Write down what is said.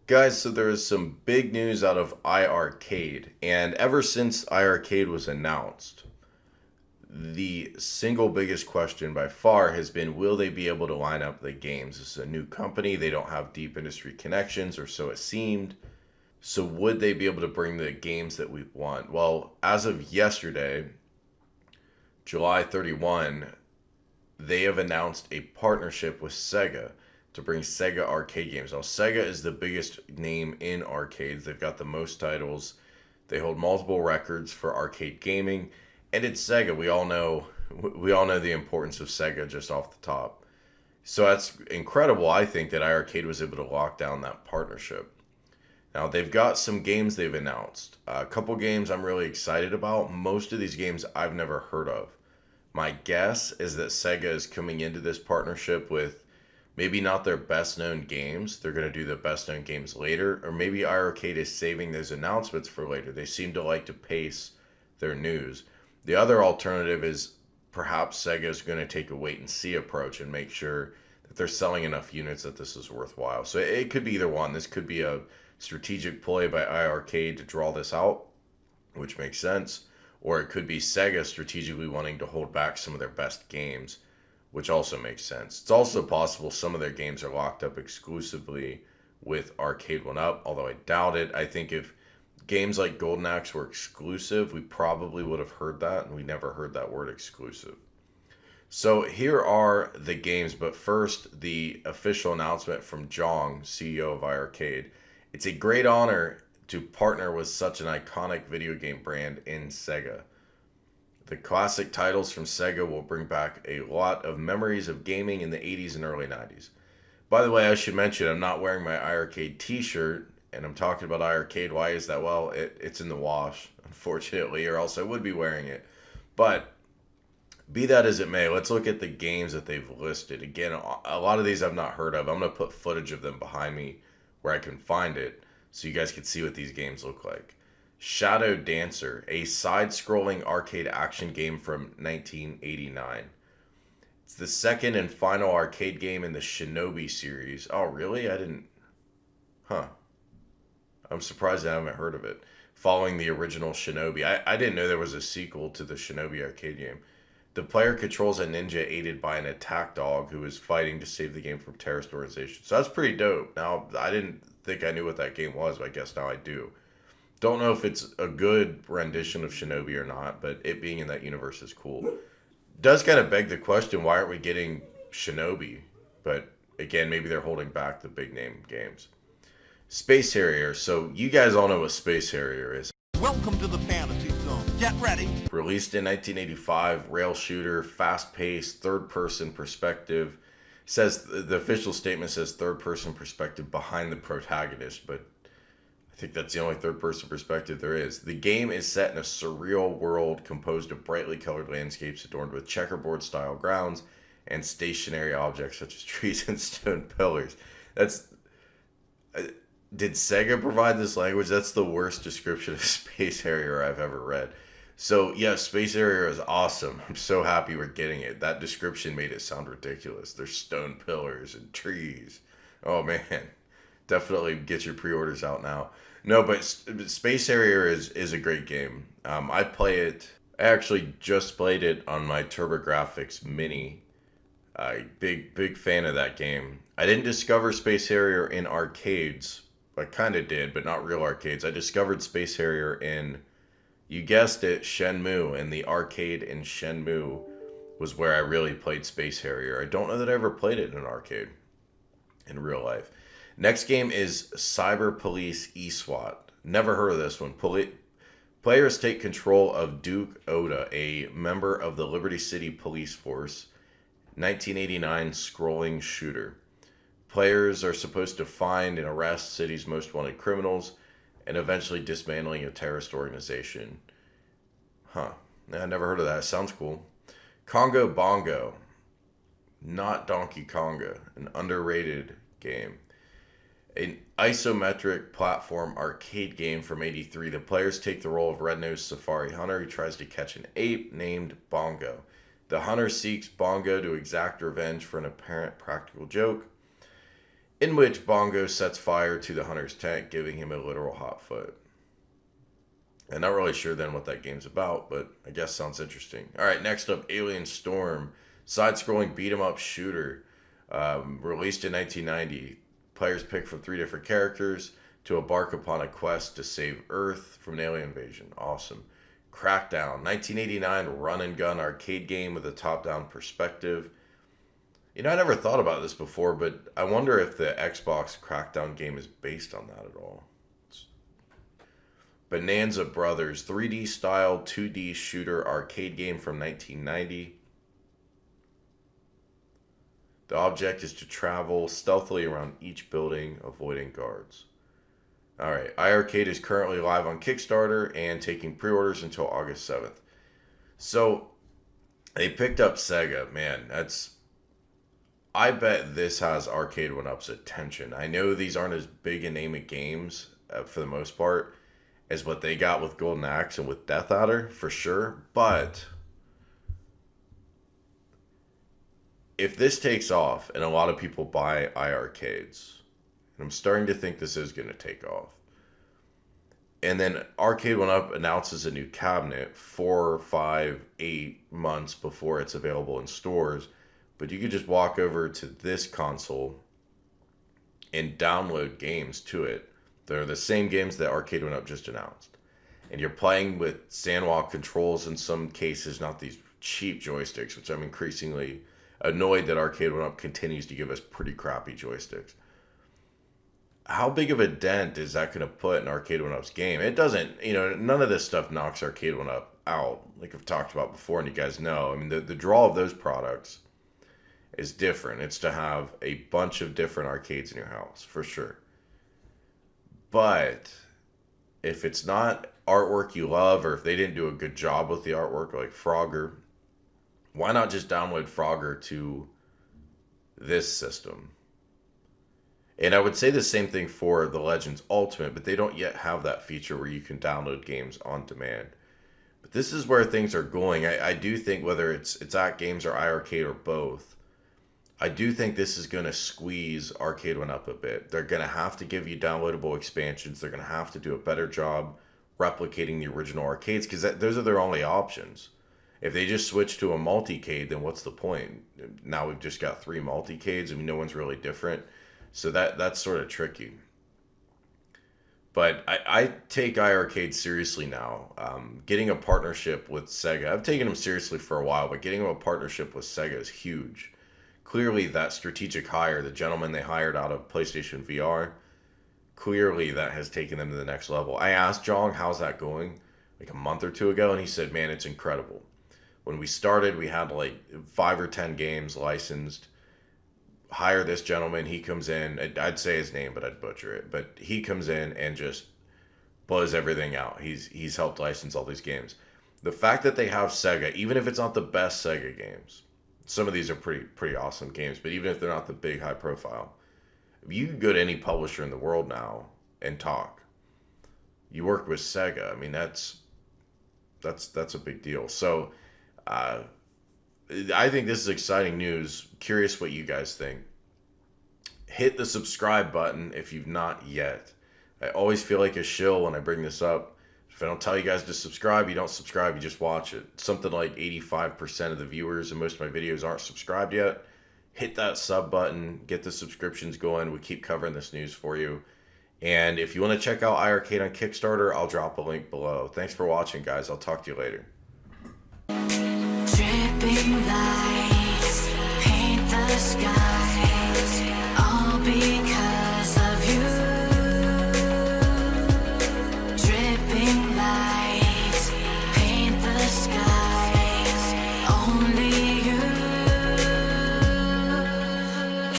Guys, so there is some big news out of iiRcade, and ever since iiRcade was announced, the single biggest question by far has been will they be able to line up the games? This is a new company, they don't have deep industry connections, or so it seemed. So, would they be able to bring the games that we want? Well, as of yesterday, July 31, they have announced a partnership with Sega to bring Sega arcade games. Now, Sega is the biggest name in arcades. They've got the most titles. They hold multiple records for arcade gaming, and it's Sega. We all know the importance of Sega just off the top. So that's incredible. I think that iiRcade was able to lock down that partnership. Now they've got some games they've announced. A couple games I'm really excited about. Most of these games I've never heard of. My guess is that Sega is coming into this partnership with maybe not their best known games. They're going to do the best known games later. Or maybe iiRcade is saving those announcements for later. They seem to like to pace their news. The other alternative is perhaps Sega is going to take a wait and see approach and make sure that they're selling enough units that this is worthwhile. So it could be either one. This could be a strategic play by iiRcade to draw this out, which makes sense. Or it could be Sega strategically wanting to hold back some of their best games, which also makes sense. It's also possible some of their games are locked up exclusively with Arcade One Up, although I doubt it. I think if games like Golden Axe were exclusive, we probably would have heard that, and we never heard that word exclusive. So here are the games, but first, the official announcement from Jong, CEO of iiRcade. It's a great honor to partner with such an iconic video game brand in Sega. The classic titles from Sega will bring back a lot of memories of gaming in the 80s and early 90s. By the way, I should mention I'm not wearing my iiRcade t-shirt, and I'm talking about iiRcade. Why is that? Well, it's in the wash, unfortunately, or else I would be wearing it. But be that as it may, let's look at the games that they've listed. Again, a lot of these I've not heard of. I'm going to put footage of them behind me where I can find it so you guys can see what these games look like. Shadow Dancer, a side-scrolling arcade action game from 1989. It's the second and final arcade game in the Shinobi series. Oh, really? I didn't... Huh. I'm surprised I haven't heard of it. Following the original Shinobi. I didn't know there was a sequel to the Shinobi arcade game. The player controls a ninja aided by an attack dog who is fighting to save the game from terrorist organizations. So that's pretty dope. Now, I didn't think I knew what that game was, but I guess now I do. Don't know if it's a good rendition of Shinobi or not, but it being in that universe is cool. Does kind of beg the question, why aren't we getting Shinobi? But again, maybe they're holding back the big name games. Space Harrier. So you guys all know what Space Harrier is. Welcome to the fantasy zone. Get ready. Released in 1985, rail shooter, fast-paced, third-person perspective. Says the official statement says third-person perspective behind the protagonist, but I think that's the only third-person perspective there is. The game is set in a surreal world composed of brightly colored landscapes adorned with checkerboard-style grounds and stationary objects such as trees and stone pillars. That's did Sega provide this language? That's the worst description of Space Harrier I've ever read. So, yeah, Space Harrier is awesome. I'm so happy we're getting it. That description made it sound ridiculous. There's stone pillars and trees. Oh, man. Definitely get your pre-orders out now. No, but Space Harrier is a great game. I play it. I actually just played it on my TurboGrafx Mini. Big fan of that game. I didn't discover Space Harrier in arcades. I kind of did, but not real arcades. I discovered Space Harrier in, you guessed it, Shenmue. And the arcade in Shenmue was where I really played Space Harrier. I don't know that I ever played it in an arcade in real life. Next game is Cyber Police eSWAT. Never heard of this one. Players take control of Duke Oda, a member of the Liberty City Police Force. 1989 scrolling shooter. Players are supposed to find and arrest city's most wanted criminals and eventually dismantling a terrorist organization. Huh. I never heard of that. Sounds cool. Congo Bongo. Not Donkey Konga. An underrated game. An isometric platform arcade game from '83. The players take the role of red-nosed safari hunter who tries to catch an ape named Bongo. The hunter seeks Bongo to exact revenge for an apparent practical joke. in which Bongo sets fire to the hunter's tent, giving him a literal hot foot. And not really sure then what that game's about, but I guess sounds interesting. All right, next up, Alien Storm, side-scrolling beat-em-up shooter, released in 1990. Players pick from 3 different characters to embark upon a quest to save Earth from an alien invasion. Awesome. Crackdown, 1989 run-and-gun arcade game with a top-down perspective. You know, I never thought about this before, but I wonder if the Xbox Crackdown game is based on that at all. Bonanza Brothers, 3D style 2D shooter arcade game from 1990. The object is to travel stealthily around each building, avoiding guards. Alright, iiRcade is currently live on Kickstarter and taking pre-orders until August 7th. So, they picked up Sega. Man, I bet this has Arcade 1-Up's attention. I know these aren't as big a name of games, for the most part, as what they got with Golden Axe and with Death Adder, for sure. But if this takes off and a lot of people buy iiRcades, and I'm starting to think this is going to take off, and then Arcade 1-Up announces a new cabinet 4, 5, 8 months before it's available in stores, but you could just walk over to this console and download games to it. They're the same games that Arcade 1-Up just announced. And you're playing with sandwalk controls in some cases, not these cheap joysticks, which I'm increasingly annoyed that Arcade 1-Up continues to give us pretty crappy joysticks. How big of a dent is that going to put in Arcade 1-Up's game? It doesn't, none of this stuff knocks Arcade 1-Up out, like I've talked about before, and you guys know. I mean, the draw of those products is different. It's to have a bunch of different arcades in your house, for sure. But if it's not artwork you love, or if they didn't do a good job with the artwork, like Frogger, why not just download Frogger to this system? And I would say the same thing for the Legends Ultimate, but they don't yet have that feature where you can download games on demand. But this is where things are going. I do think whether it's at Games or iiRcade or both, I do think this is going to squeeze Arcade 1-Up a bit. They're going to have to give you downloadable expansions. They're going to have to do a better job replicating the original arcades, because those are their only options. If they just switch to a multicade, then what's the point? Now we've just got 3 multicades. I mean, no one's really different. So that's sort of tricky. But I take iiRcade seriously now. Getting a partnership with Sega, I've taken them seriously for a while, but getting a partnership with Sega is huge. Clearly, that strategic hire, the gentleman they hired out of PlayStation VR, clearly that has taken them to the next level. I asked Jong, how's that going, like a month or 2 ago, and he said, man, it's incredible. When we started, we had like 5 or 10 games licensed. Hire this gentleman, he comes in, I'd say his name, but I'd butcher it, but he comes in and just blows everything out. He's helped license all these games. The fact that they have Sega, even if it's not the best Sega games, some of these are pretty awesome games, but even if they're not the big high profile, you can go to any publisher in the world now and talk. You work with Sega. I mean, that's a big deal. So I think this is exciting news. Curious what you guys think. Hit the subscribe button if you've not yet. I always feel like a shill when I bring this up. If I don't tell you guys to subscribe, you don't subscribe, you just watch it. Something like 85% of the viewers in most of my videos aren't subscribed yet. Hit that sub button, get the subscriptions going. We keep covering this news for you. And if you want to check out iiRcade on Kickstarter, I'll drop a link below. Thanks for watching, guys. I'll talk to you later. Dripping lights paint the skies, all because